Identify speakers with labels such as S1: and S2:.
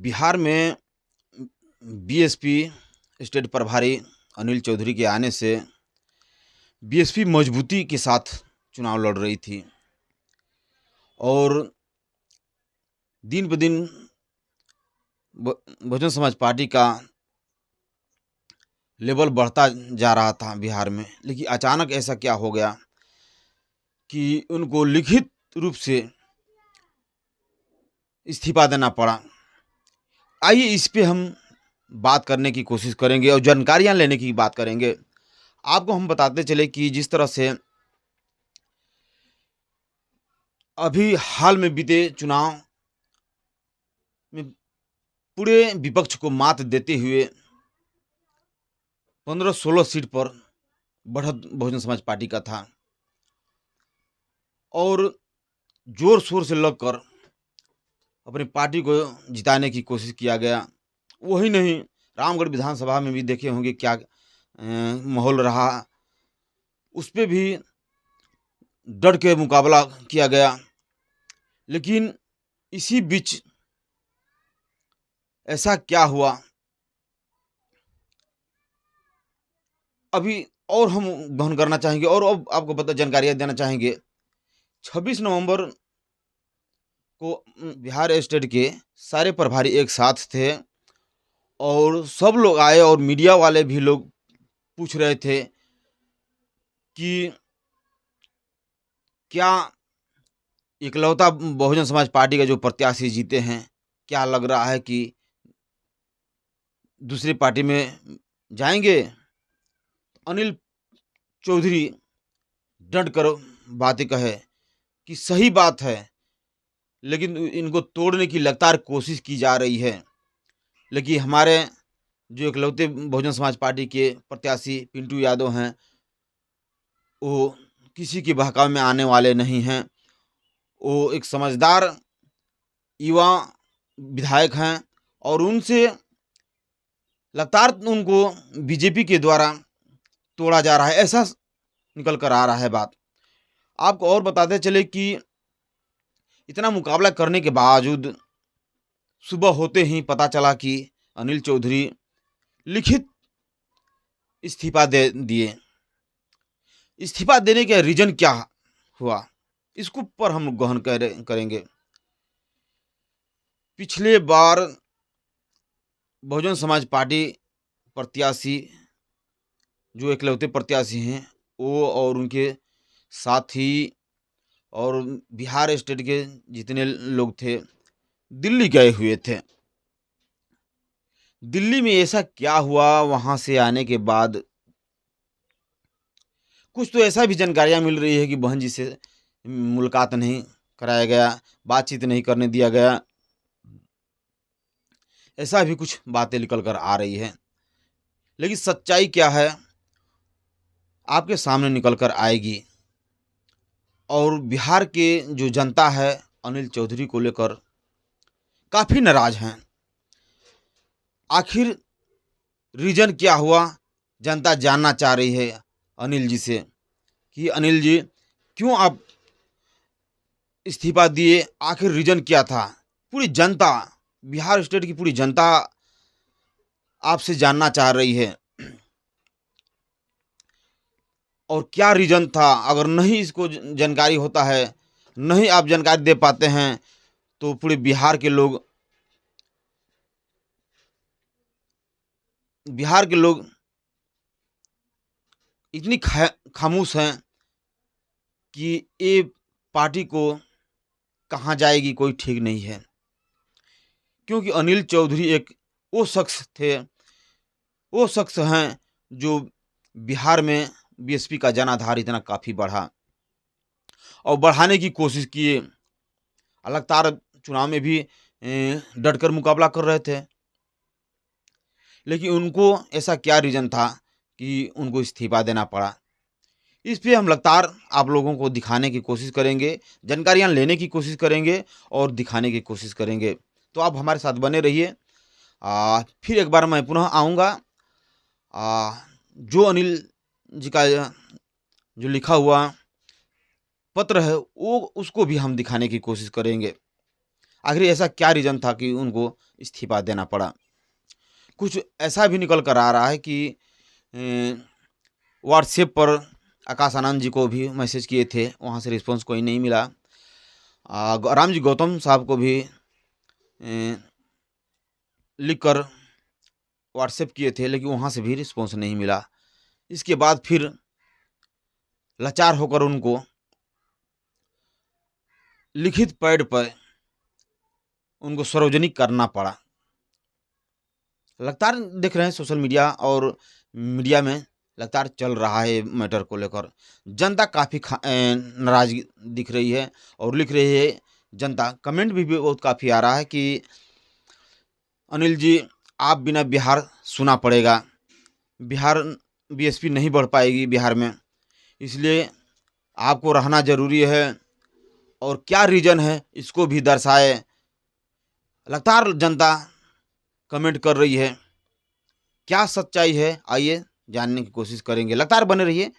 S1: बिहार में BSP state प्रभारी अनिल चौधरी के आने से बीएसपी मजबूती के साथ चुनाव लड़ रही थी और दिन ब दिन बहुजन समाज पार्टी का लेवल बढ़ता जा रहा था बिहार में। लेकिन अचानक ऐसा क्या हो गया कि उनको लिखित रूप से इस्तीफा देना पड़ा। आइए इस पे हम बात करने की कोशिश करेंगे और जानकारियां लेने की बात करेंगे। आपको हम बताते चले कि जिस तरह से अभी हाल में बीते चुनाव में पूरे विपक्ष को मात देते हुए 15-16 सीट पर बढ़त बहुजन समाज पार्टी का था और जोर शोर से लगकर अपनी पार्टी को जिताने की कोशिश किया गया। वही नहीं, रामगढ़ विधानसभा में भी देखे होंगे क्या माहौल रहा। उस पर भी डट के मुकाबला किया गया। लेकिन इसी बीच ऐसा क्या हुआ, अभी और हम गहन करना चाहेंगे और अब आपको पता जानकारियाँ देना चाहेंगे। 26 नवंबर को बिहार स्टेट के सारे प्रभारी एक साथ थे और सब लोग आए और मीडिया वाले भी लोग पूछ रहे थे कि क्या इकलौता बहुजन समाज पार्टी का जो प्रत्याशी जीते हैं, क्या लग रहा है कि दूसरी पार्टी में जाएंगे। अनिल चौधरी डट कर बातें कहे कि सही बात है, लेकिन इनको तोड़ने की लगातार कोशिश की जा रही है। लेकिन हमारे जो इकलौते बहुजन समाज पार्टी के प्रत्याशी पिंटू यादव हैं, वो किसी के बहकावे में आने वाले नहीं हैं। वो एक समझदार युवा विधायक हैं और उनसे लगातार उनको बीजेपी के द्वारा तोड़ा जा रहा है, ऐसा निकल कर आ रहा है बात। आपको और बताते चले कि इतना मुकाबला करने के बावजूद सुबह होते ही पता चला कि अनिल चौधरी लिखित इस्तीफा दे दिए। इस्तीफा देने का रीजन क्या हुआ, इसको पर हम गहन करेंगे। पिछले बार बहुजन समाज पार्टी प्रत्याशी जो इकलौते प्रत्याशी हैं, वो और उनके साथी और बिहार स्टेट के जितने लोग थे दिल्ली गए हुए थे। दिल्ली में ऐसा क्या हुआ, वहां से आने के बाद कुछ तो ऐसा भी जानकारियां मिल रही है कि बहन जी से मुलाकात नहीं कराया गया, बातचीत नहीं करने दिया गया, ऐसा भी कुछ बातें निकल कर आ रही है। लेकिन सच्चाई क्या है आपके सामने निकल कर आएगी। और बिहार के जो जनता है अनिल चौधरी को लेकर काफ़ी नाराज हैं। आखिर रीजन क्या हुआ, जनता जानना चाह रही है अनिल जी से कि अनिल जी क्यों आप इस्तीफा दिए, आखिर रीजन क्या था। पूरी जनता, बिहार स्टेट की पूरी जनता आपसे जानना चाह रही है और क्या रीजन था। अगर नहीं इसको जानकारी होता है, नहीं आप जानकारी दे पाते हैं, तो पूरे बिहार के लोग इतनी खामोश हैं कि ये पार्टी को कहाँ जाएगी कोई ठीक नहीं है। क्योंकि अनिल चौधरी एक वो शख्स हैं जो बिहार में बीएसपी का जनाधार इतना काफ़ी बढ़ा और बढ़ाने की कोशिश किए। लगातार चुनाव में भी डट कर मुकाबला कर रहे थे। लेकिन उनको ऐसा क्या रीज़न था कि उनको इस्तीफा देना पड़ा। इस पे हम लगातार आप लोगों को दिखाने की कोशिश करेंगे, जानकारियाँ लेने की कोशिश करेंगे और दिखाने की कोशिश करेंगे। तो आप हमारे साथ बने रहिए। फिर एक बार मैं पुनः आऊँगा। जो अनिल जी का जो लिखा हुआ पत्र है वो उसको भी हम दिखाने की कोशिश करेंगे। आखिर ऐसा क्या रीज़न था कि उनको इस्तीफ़ा देना पड़ा। कुछ ऐसा भी निकल कर आ रहा है कि व्हाट्सएप पर आकाश आनंद जी को भी मैसेज किए थे, वहाँ से रिस्पॉन्स कोई नहीं मिला। राम जी गौतम साहब को भी लिख कर व्हाट्सएप किए थे, लेकिन वहाँ से भी रिस्पॉन्स नहीं मिला। इसके बाद फिर लाचार होकर उनको लिखित पैड पर उनको सार्वजनिक करना पड़ा। लगातार देख रहे हैं सोशल मीडिया और मीडिया में लगातार चल रहा है मैटर को लेकर। जनता काफ़ी नाराज़ दिख रही है और लिख रही है जनता। कमेंट भी बहुत काफ़ी आ रहा है कि अनिल जी, आप बिना बिहार सुना पड़ेगा, बिहार बीएसपी नहीं बढ़ पाएगी बिहार में, इसलिए आपको रहना ज़रूरी है और क्या रीज़न है इसको भी दर्शाए। लगातार जनता कमेंट कर रही है। क्या सच्चाई है, आइए जानने की कोशिश करेंगे। लगातार बने रहिए।